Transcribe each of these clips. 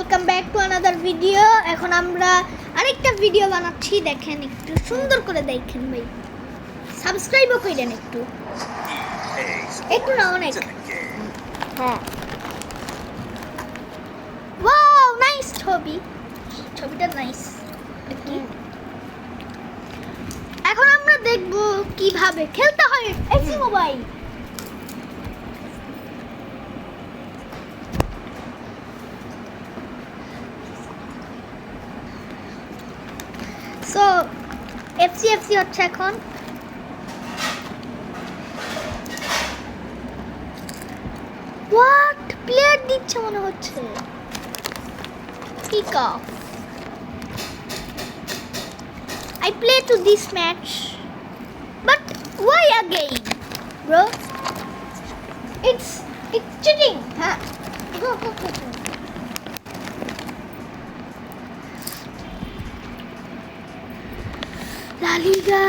Welcome back to another video. এখন আমরা আরেকটা ভিডিও বানাচ্ছি, দেখেন একটু সুন্দর করে দেখেন ভাই, সাবস্ক্রাইবও করেন একটু একটু না অনেক। হ্যাঁ, ওয়াও নাইস ছবিটা নাইস। এখন আমরা দেখব কিভাবে খেলতে হয় এফসি মোবাইল। সো এফসি হচ্ছে এখন। হোয়াট প্লেয়ার দিচ্ছে মনে হচ্ছে। Kick off. I play to this match, but why again, bro? It's cheating, huh? Go. La Liga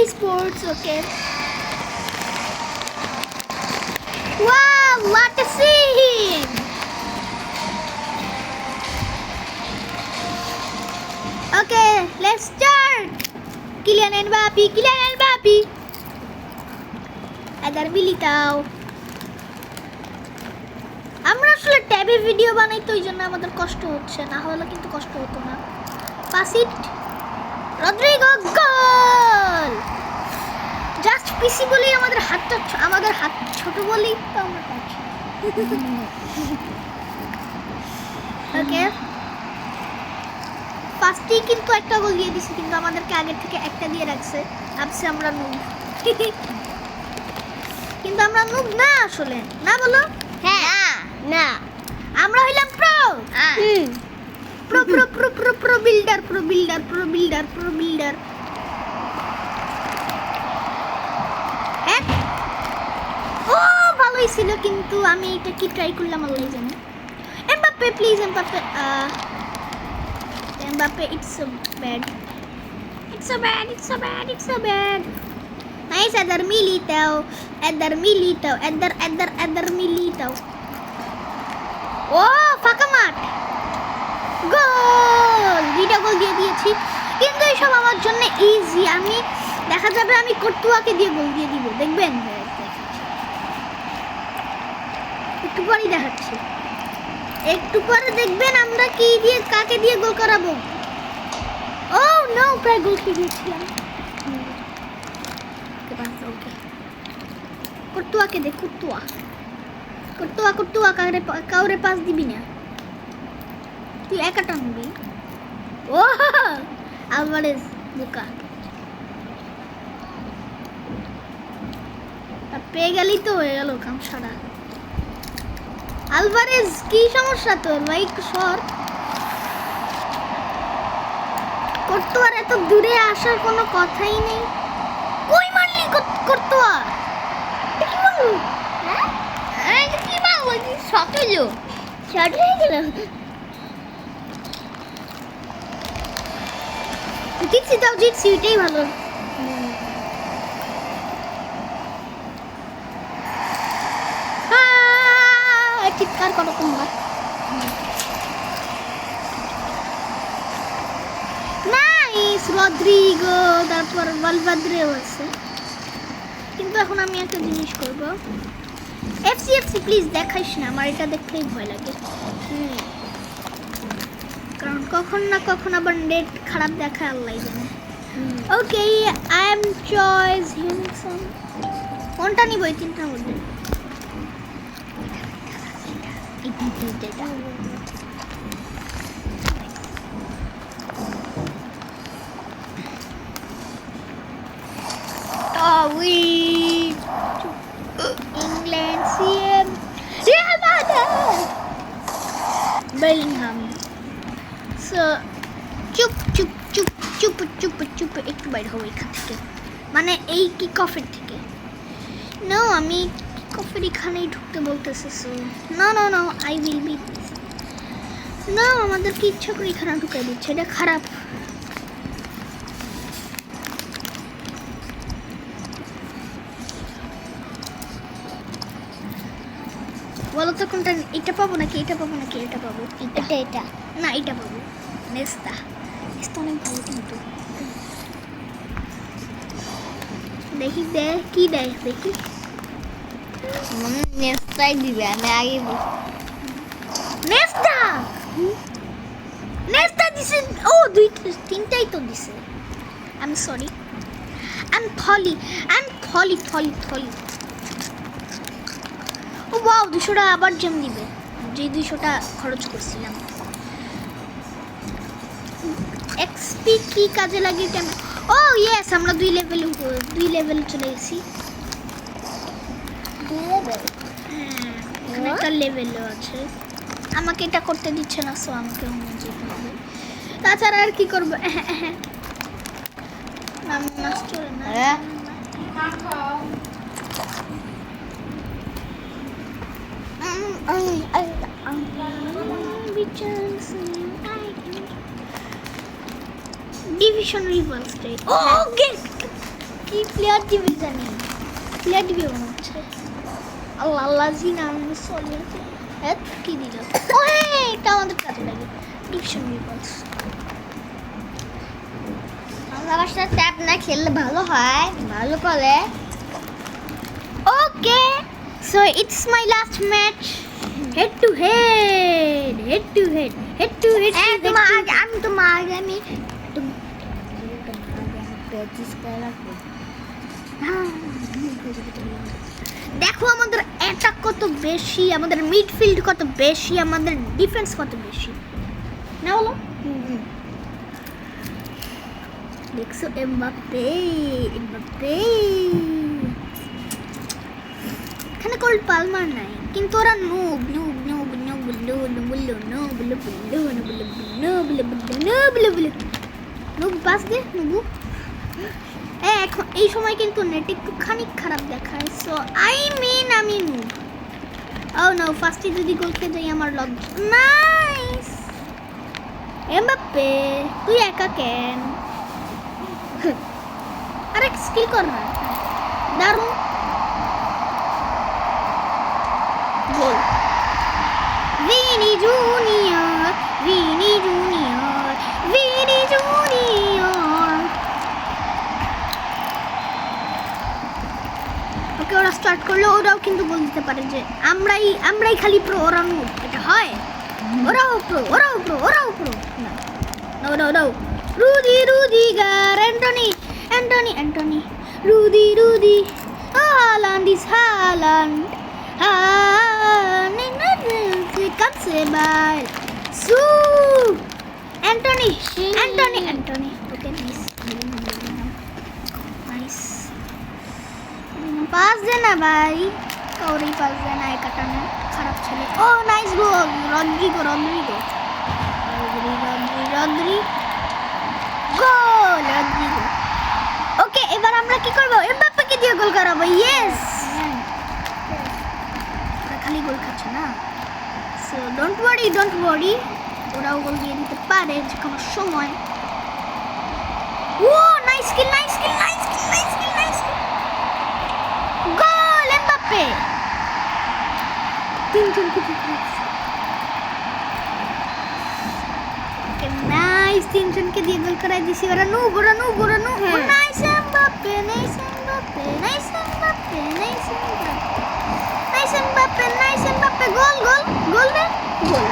Esports, okay. Wow, what a scene! Okay, let's start. Kylian Mbappe. Agar Militao. আমরা আসলে ট্যাবে video বানাই তো, এই জন্য আমাদের কষ্ট হচ্ছে, না হলে কিন্তু কষ্ট হতো না। পাস ইট, রদ্রিগো, গোল। জাস্ট পিসি বলেই আমাদের হাত ছোট বলেই তো আমরা পাচ্ছি। ওকে, ফার্স্টেই কিন্তু একটা গোল দিয়ে দিছি, কিন্তু আমাদেরকে আগের থেকে একটা দিয়ে রাখছে। ভাবছি আমরা নুব, কিন্তু আমরা নুব না আসলে, না বলো? হ্যাঁ না, আমরা হইলাম প্রো। Pro builder. হ্যাঁ, ও ভালোই ছিল, কিন্তু আমি এটা কি ট্রাই করলাম আল্লাহ জানে। Mbappe please, Mbappe, it's so bad. Nice, Eder Militao. Oh, ফাঁকা মাঠ, গোল। দুইটা গোল দিয়ে দিয়েছি, কিন্তু এইসব আমার জন্য ইজি। আমি দেখা যাবে আমি কর্তুয়াকে দিয়ে গোল দিয়ে দিব, দেখবেন। একটু পরেই দেখাচ্ছি, একটু পরে দেখবেন আমরা কি দিয়ে কাকে দিয়ে গোল করাবো। ও নো, প্রায় গোল খেয়ে দিয়েছিলাম। কর্তুয়াকে দে, কর্তুয়া কাউরে পাস দিবি না, তুই একা টানবি। ও আলভারেজ বোকা, পেয়ে গেলি তো হয়ে গেল কাম সারা। আলভারেজ, কি সমস্যা তোর ভাই? একটু সর। কর্তুয়ার এত দূরে আসার কোনো কথাই নেই। কই মারলি কর্তুয়া? কি বলবো? হ্যাঁ, কি বলবো? শট হয়ে গেল। জিতছি, এটাই ভালো। চিৎকার করো তোমরা। নাইস, রদ্রিগো, তারপর ভালভাদ্রেও আছে। কিন্তু এখন আমি একটা জিনিস করব। এফসি প্লিজ দেখাইস না, আমার এটা দেখলেই ভয় লাগে। কারণ কখন না কখন আবার নেট খারাপ দেখায় আল্লাহ জানে। ওকে, আই এম চয়েস হিউমিনসন। কোনটা নিব এই তিনটার মধ্যে? England CM Real Madrid Bellingham. So চুপ একটু বাইরে হবো এখান থেকে, মানে এই কিক অফের থেকে। নো, আমি কিক অফের এখানেই ঢুকতে বলতেছে। So no, I will be. না, আমাদেরকে ইচ্ছা করে এখানে ঢুকাই দিচ্ছে, এটা খারাপ। বলো তো এখন কোনটা, এটা পাবো নাকি এটা পাবো নাকি এটা পাবো? এটা না এটা পাবো। নেস্তা নেস্তা অনেক ভালো কিন্তু। দেখি দে কি দেয় দেখি। নেক্সটাই দিবে, আমি আগে নেস্তা নেস্তা দিছে। ও তিনটাই তো দিছে। আমি সরি, আমি থলি। ও ওয়াও 200 টাকা আবার জেম দিবে, যে 200 টাকা খরচ করছিলাম। এক্সপি কি কাজে লাগিয়ে কেন? ও ইয়েস, আমরা 2 লেভেল চলে গেছি। এখানে একটা লেভেলও আছে। আমাকে এটা করতে দিচ্ছে না, সো আমাকে অন্য যেতে হবে। তাছাড়া আর কি করবো? নাচ চলে না। Division reverse day. ও কি প্লেয়ার দিবে জানি, প্লেয়ার দিবে মনে হচ্ছে। আল্লাহ আল্লাহ জিনা আমি সরি। হ্যাঁ কি দিল? ও হ্যাঁ, এটা আমাদের কাজে লাগে। Division reverse. আমার সাথে ট্যাপ না খেললে ভালো হয়, ভালো করে। Okay, so it's my last match. Head to head. আমি তোমার আগে আমি প্র্যাকটিস করে রাখবো। দেখো আমাদের অ্যাটাক কত বেশি, আমাদের মিডফিল্ড কত বেশি, আমাদের ডিফেন্স কত বেশি না বলো? দেখছো এমবাপ্পে এখানে কোল পালমার নাই, কিন্তু ওরা নুব পাস দে নুবু। এখন এই সময় কিন্তু নেট একটুখানি খারাপ দেখায়, সো আমি নুব। ও নো, ফার্স্টে যদি গোল খেয়ে যাই আমার লজ্জা। নাইস এমবাপ্পে, তুই একা কেন? আরে স্কিল কর না, দারুণ গোল। Vini junior. ওকে, ওরা স্টার্ট করলো, ওরাও কিন্তু গোল দিতে পারে যে আমরাই খালি প্রো, ওরা নো। এটা হয়? ওরাও pro. No. Rudiger, Anthony. Rudy. Haaland is Haaland. Cancebal. Anthony. Okay, nice. पास देना भाई, और ही पास देना है, कटाना खराब चले। ओ नाइस गोल, रॉड्रिगो गोल। ওকে, এবার আমরা কি করব? এমবাপ্পেকে দিয়ে গোল করাবো। ইয়েস, খালি গোল খাচ্ছে না, সো ডোন্ট ওয়ারি, ওরাও গোল দিয়ে দিতে পারে যে কোনো সময়। ও নাইস কিল। গোল এমবাপ্পে। তিনজনকে দিয়ে গোল করাই দিছি। ওরা নো। Nice Mbappe. গোল রে, গোল।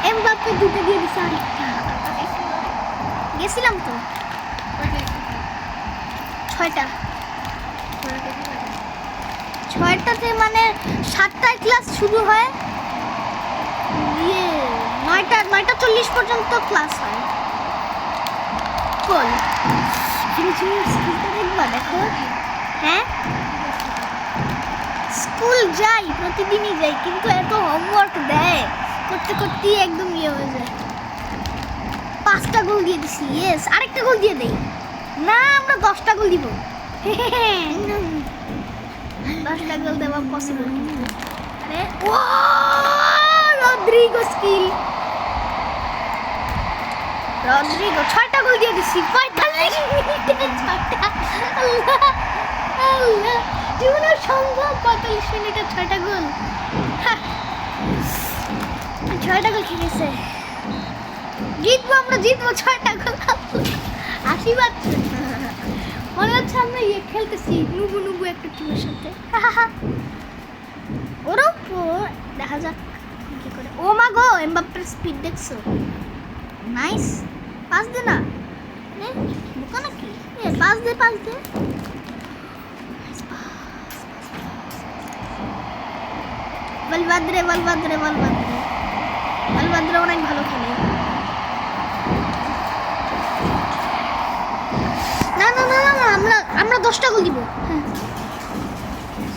এমবাপ্পে দুটো দিয়ে দিছে, আরেকটা গেছিলাম তো। 6টাতে মানে 7টায় ক্লাস শুরু হয়, 9:40 পর্যন্ত ক্লাস হয়। গোল। দেখবা, দেখো। হ্যাঁ, স্কুল যাই, প্রতিদিনই যাই, কিন্তু এত হোমওয়ার্ক দেয়, করতে একদম হয়ে যায়। 5টা গোল দিয়ে দিছি। ইয়েস, আরেকটা গোল দিয়ে দেই না, আমরা 10টা গোল দিব। 10টা গোল দেওয়া পসিবল। আরে ও রদ্রিগো স্কিল। 6টা গোল দিয়ে দিছি 45 মিনিটে। 6টা। আল্লাহ জীবনে সম্ভব 45 মিনিটে 6টা গোল? 6টা গোল খেলেছে। জিতবো, আমরা জিতবো 6টা গোল। আশীর্বাদ মনে হচ্ছে আমরা খেলতেছি নুবু নুবু একটা টিমের সাথে। ওরও দেখা যাক কি করে। ও মা গো, এমবাপ্পের স্পিড দেখছো? নাইস। পাস দে না, বোকা নাকি? পাস দে। বলবাদ্রে অনেক ভালো খেলে। না আমরা 10টা গোল দিব।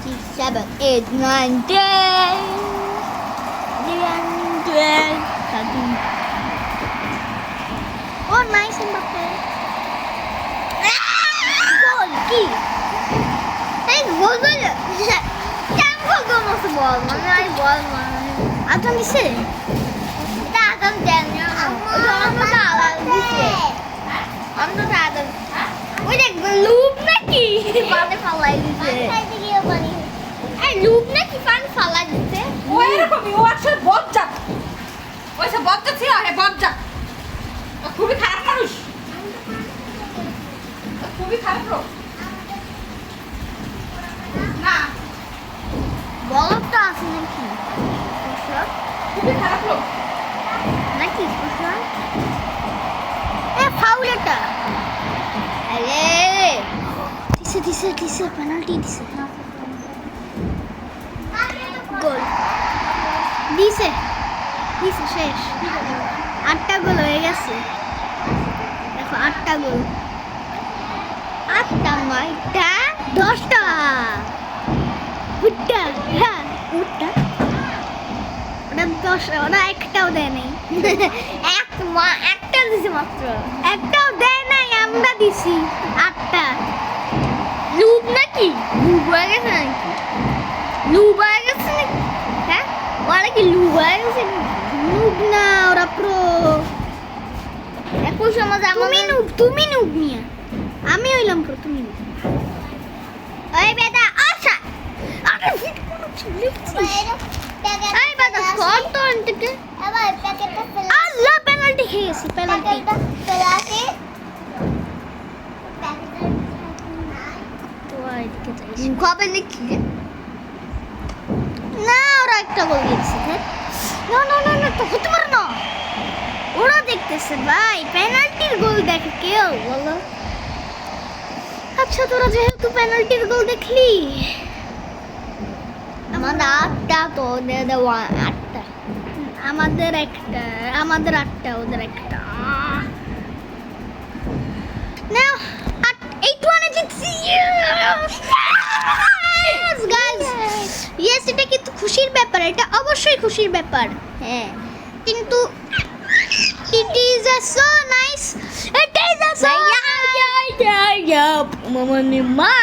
6, 7, 8, 9, 10. 11, 12, 13. ও নাইস এমবাপ্পে। গোল কি? এই গোল গোল কেমন গোল মতো বল মানে আই বল মানে আতন দিছে। দাদম দেন আমরা দাদা দিছে আমরা দাদা ওই দেখ লুপ নাকি পানি ফালাই দিছে এই লুপ নাকি পানি ফালাই দিছে ও এরকমই, ও আসলে বজ্জাত। ওইসব বজ্জাত ছিল, হে বজ্জাত। ও খুবই খারাপ মানুষ, ও খুবই খারাপ লোক। না, বলটা আছে নাকি খুবই খারাপ লোক। নাকি ফাউল এটা। আরে দিছে পেনাল্টি দিছে। গোল দিছে শেষ। 8টা গোল হয়ে গেছে। দেখো 8টা গোল। 8টা 9টা 10টা। উঠটা হ্যাঁ উঠটা। ওরা একটাও দেয় নাই। একটা দিছে মাত্র একটাও দেয় নাই, আমরা দিছি 8টা। লুপ নাকি লুপ হয়ে গেছে নাকি লুপ হয়ে গেছে নাকি হ্যাঁ ওরা কি লুপ হয়ে গেছে নুব না, ওরা প্রো। একই সমাজ তুমি নুব নিয়ে, আমি হইলাম প্রো, তুমি নুব। ওই বেটা আশা আরে ফিট কোন লিখছিস? এই বেটা সর তো এনতে এবার প্যাকেটটা ফেলা আল্লাহ, পেনাল্টি খেয়ে গেছি। পেনাল্টি ফেলা আছে তো এদিকে যাইছি কবে নাকি না, ওরা একটা গোল দিয়েছে। না তো হতে পারে না। ওরা দেখতেছে ভাই, পেনাল্টির গোল দেখে কেউ বলো? আচ্ছা, তোরা যেহেতু পেনাল্টির গোল দেখলি, আমাদের 8টা তো ওদের 8টা আমাদের 8টা, ওদের একটা। নাও 8-1 জিতছি। ইয়েস, এটা কিন্তু খুশির ব্যাপার, এটা অবশ্যই খুশির ব্যাপার। হ্যাঁ কিন্তু it is a so nice, it is a so মামা নি মা